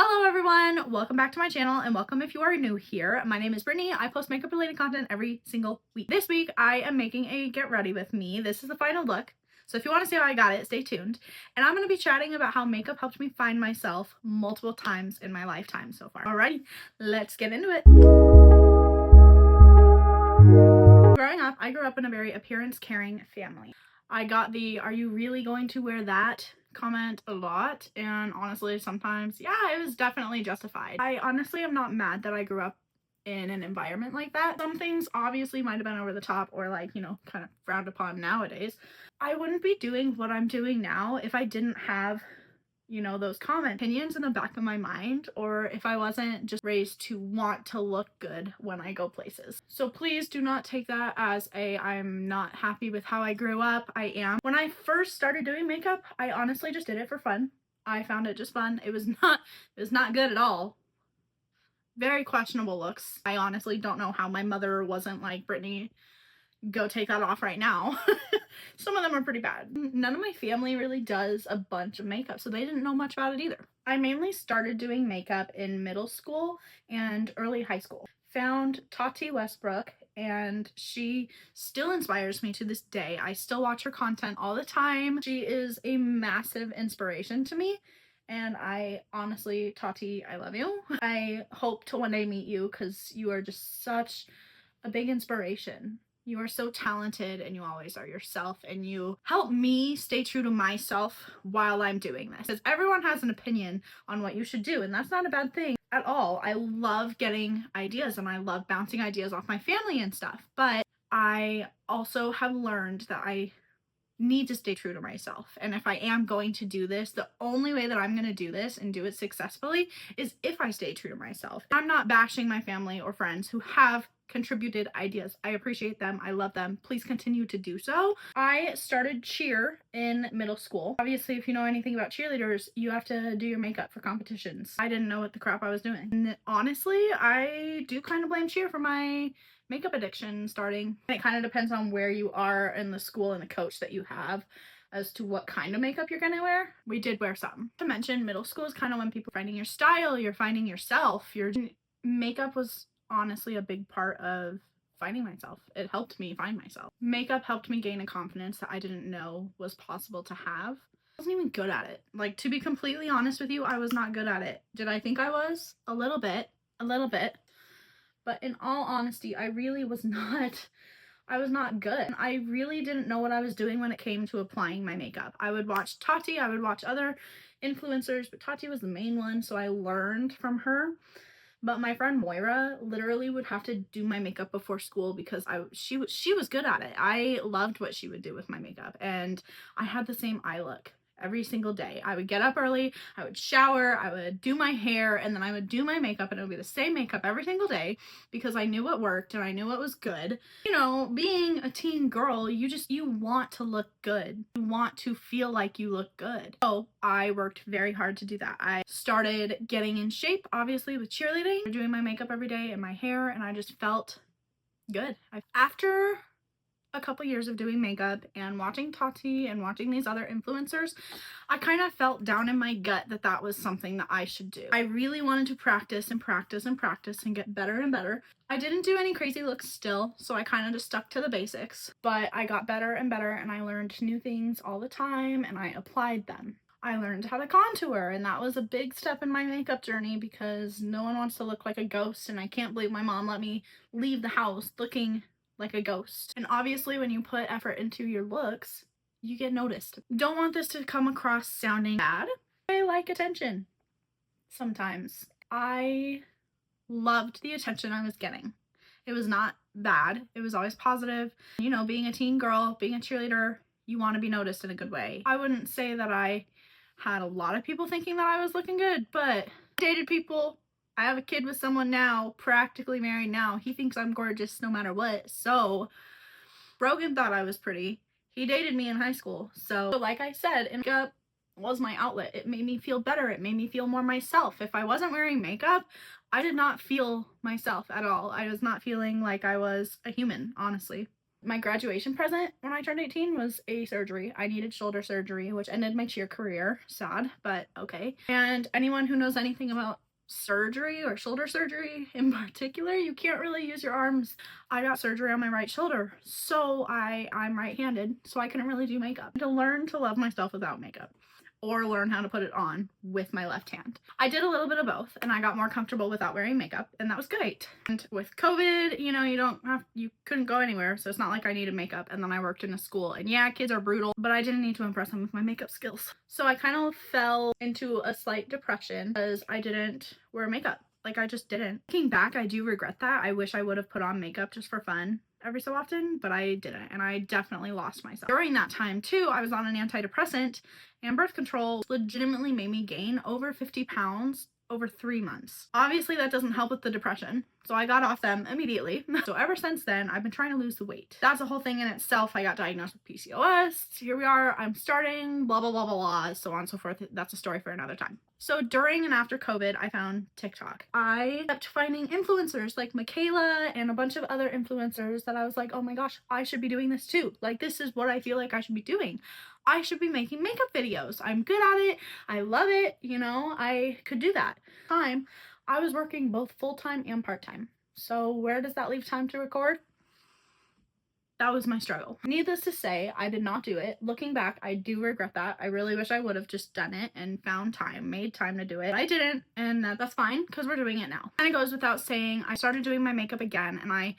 Hello everyone, welcome back to my channel and welcome if you are new here. My name is Brittany. I post makeup related content every single week. This week I am making a get ready with me. This is the final look. So if you want to see how I got it, stay tuned. And I'm going to be chatting about how makeup helped me find myself multiple times in my lifetime so far. Alrighty, let's get into it. Growing up, I grew up in a very appearance caring family. I got the "are you really going to wear that" comment a lot, and honestly sometimes yeah, it was definitely justified. I honestly am not mad that I grew up in an environment like that. Some things obviously might have been over the top or like, you know, kind of frowned upon nowadays. I wouldn't be doing what I'm doing now if I didn't have, you know, those opinions in the back of my mind, or if I wasn't just raised to want to look good when I go places. So please do not take that as I'm not happy with how I grew up. I am. When I first started doing makeup, I honestly just did it for fun. I found it just fun. It was not good at all. Very questionable looks. I honestly don't know how my mother wasn't like, "Brittany, go take that off right now." Some of them are pretty bad. None of my family really does a bunch of makeup, so they didn't know much about it either. I mainly started doing makeup in middle school and early high school. Found Tati Westbrook, and she still inspires me to this day. I still watch her content all the time. She is a massive inspiration to me. And I honestly, Tati, I love you. I hope to one day meet you because you are just such a big inspiration. You are so talented and you always are yourself, and you help me stay true to myself while I'm doing this. Because everyone has an opinion on what you should do, and that's not a bad thing at all. I love getting ideas and I love bouncing ideas off my family and stuff, but I also have learned that I need to stay true to myself. And if I am going to do this, the only way that I'm going to do this and do it successfully is if I stay true to myself. I'm not bashing my family or friends who have contributed ideas. I appreciate them. I love them. Please continue to do so. I started cheer in middle school. Obviously, if you know anything about cheerleaders, you have to do your makeup for competitions. I didn't know what the crap I was doing. And honestly, I do kind of blame cheer for my makeup addiction starting. It kind of depends on where you are in the school and the coach that you have as to what kind of makeup you're gonna wear. We did wear some. To mention, middle school is kind of when people are finding your style, you're finding yourself. Your makeup was honestly a big part of finding myself. It helped me find myself. Makeup helped me gain a confidence that I didn't know was possible to have. I wasn't even good at it. Like, to be completely honest with you, I was not good at it. Did I think I was? A little bit. But in all honesty, I really was not, I was not good. I really didn't know what I was doing when it came to applying my makeup. I would watch Tati, I would watch other influencers, but Tati was the main one, so I learned from her. But my friend Moira literally would have to do my makeup before school because she was good at it. I loved what she would do with my makeup, and I had the same eye look every single day. I would get up early, I would shower, I would do my hair, and then I would do my makeup, and it would be the same makeup every single day because I knew what worked and I knew what was good. You know, being a teen girl, you want to look good. You want to feel like you look good. So I worked very hard to do that. I started getting in shape, obviously, with cheerleading, doing my makeup every day and my hair, and I just felt good. After a couple years of doing makeup and watching Tati and watching these other influencers, I kind of felt down in my gut that that was something that I should do. I really wanted to practice and practice and practice and get better and better. I didn't do any crazy looks still, so I kind of just stuck to the basics, but I got better and better, and I learned new things all the time and I applied them. I learned how to contour, and that was a big step in my makeup journey because no one wants to look like a ghost, and I can't believe my mom let me leave the house looking like a ghost. And obviously when you put effort into your looks, you get noticed. Don't want this to come across sounding bad. I like attention sometimes. I loved the attention I was getting. It was not bad. It was always positive. You know, being a teen girl, being a cheerleader, you want to be noticed in a good way. I wouldn't say that I had a lot of people thinking that I was looking good, but I dated people. I have a kid with someone now, practically married now. He thinks I'm gorgeous no matter what. So Brogan thought I was pretty. He dated me in high school. So like I said, makeup was my outlet. It made me feel better. It made me feel more myself. If I wasn't wearing makeup, I did not feel myself at all. I was not feeling like I was a human, honestly. My graduation present when I turned 18 was a surgery. I needed shoulder surgery, which ended my cheer career. Sad, but okay. And anyone who knows anything about surgery or shoulder surgery in particular, you can't really use your arms. I got surgery on my right shoulder, so I'm right-handed, so I couldn't really do makeup. To learn to love myself without makeup, or learn how to put it on with my left hand. I did a little bit of both, and I got more comfortable without wearing makeup, and that was great. And with COVID, you know, you couldn't go anywhere, so it's not like I needed makeup. And then I worked in a school, and yeah, kids are brutal, but I didn't need to impress them with my makeup skills. So I kind of fell into a slight depression because I didn't wear makeup. Like, I just didn't. Looking back, I do regret that. I wish I would have put on makeup just for fun every so often, but I didn't, and I definitely lost myself. During that time too, I was on an antidepressant, and birth control legitimately made me gain over 50 pounds over 3 months. Obviously that doesn't help with the depression, so I got off them immediately. So ever since then, I've been trying to lose the weight. That's a whole thing in itself. I got diagnosed with PCOS. Here we are, I'm starting, blah, blah, blah, blah, blah, so on and so forth. That's a story for another time. So during and after COVID, I found TikTok. I kept finding influencers like Michaela and a bunch of other influencers that I was like, oh my gosh, I should be doing this too. Like, this is what I feel like I should be doing. I should be making makeup videos. I'm good at it. I love it. You know, I could do that. I was working both full-time and part-time. So where does that leave time to record? That was my struggle. Needless to say, I did not do it. Looking back, I do regret that. I really wish I would have just done it and found time, made time to do it. I didn't, and that's fine because we're doing it now. And it goes without saying, I started doing my makeup again, and I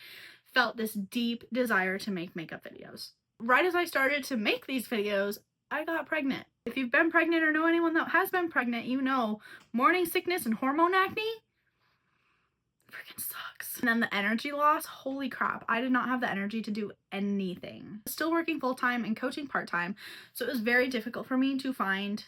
felt this deep desire to make makeup videos. Right as I started to make these videos, I got pregnant. If you've been pregnant or know anyone that has been pregnant, you know morning sickness and hormone acne freaking sucks. And then the energy loss, holy crap, I did not have the energy to do anything. Still working full-time and coaching part-time, so it was very difficult for me to find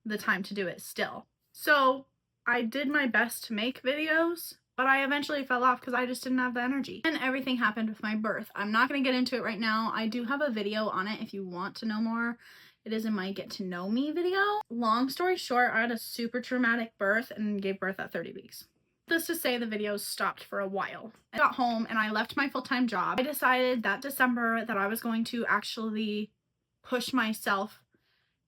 the time to do it still. So I did my best to make videos, but I eventually fell off because I just didn't have the energy. And everything happened with my birth. I'm not going to get into it right now. I do have a video on it if you want to know more. It is in my get to know me video. Long story short, I had a super traumatic birth and gave birth at 30 weeks. This to say, the videos stopped for a while. I got home and I left my full-time job. I decided that December that I was going to actually push myself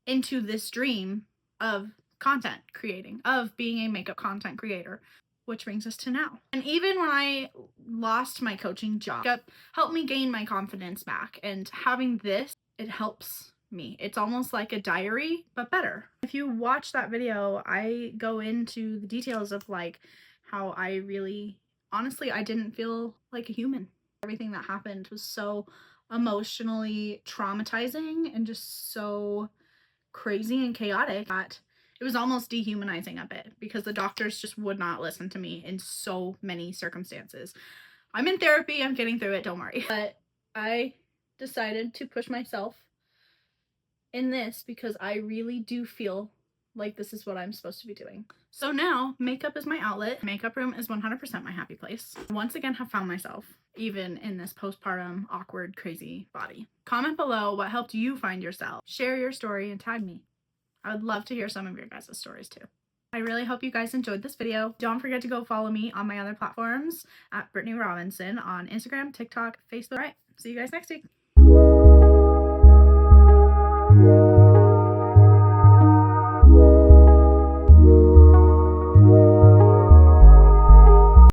into this dream of content creating, of being a makeup content creator, which brings us to now. And even when I lost my coaching job, it helped me gain my confidence back, and having this, it helps me. It's almost like a diary, but better. If you watch that video, I go into the details of like how I really, honestly, I didn't feel like a human. Everything that happened was so emotionally traumatizing and just so crazy and chaotic that it was almost dehumanizing a bit, because the doctors just would not listen to me in so many circumstances. I'm in therapy, I'm getting through it, don't worry. But I decided to push myself in this because I really do feel like this is what I'm supposed to be doing. So now makeup is my outlet. Makeup room is 100% my happy place. Once again, have found myself even in this postpartum awkward crazy body. Comment below what helped you find yourself. Share your story and tag me. I would love to hear some of your guys' stories too. I really hope you guys enjoyed this video. Don't forget to go follow me on my other platforms at Brittany Robinson on Instagram, TikTok, Facebook. All right, see you guys next week.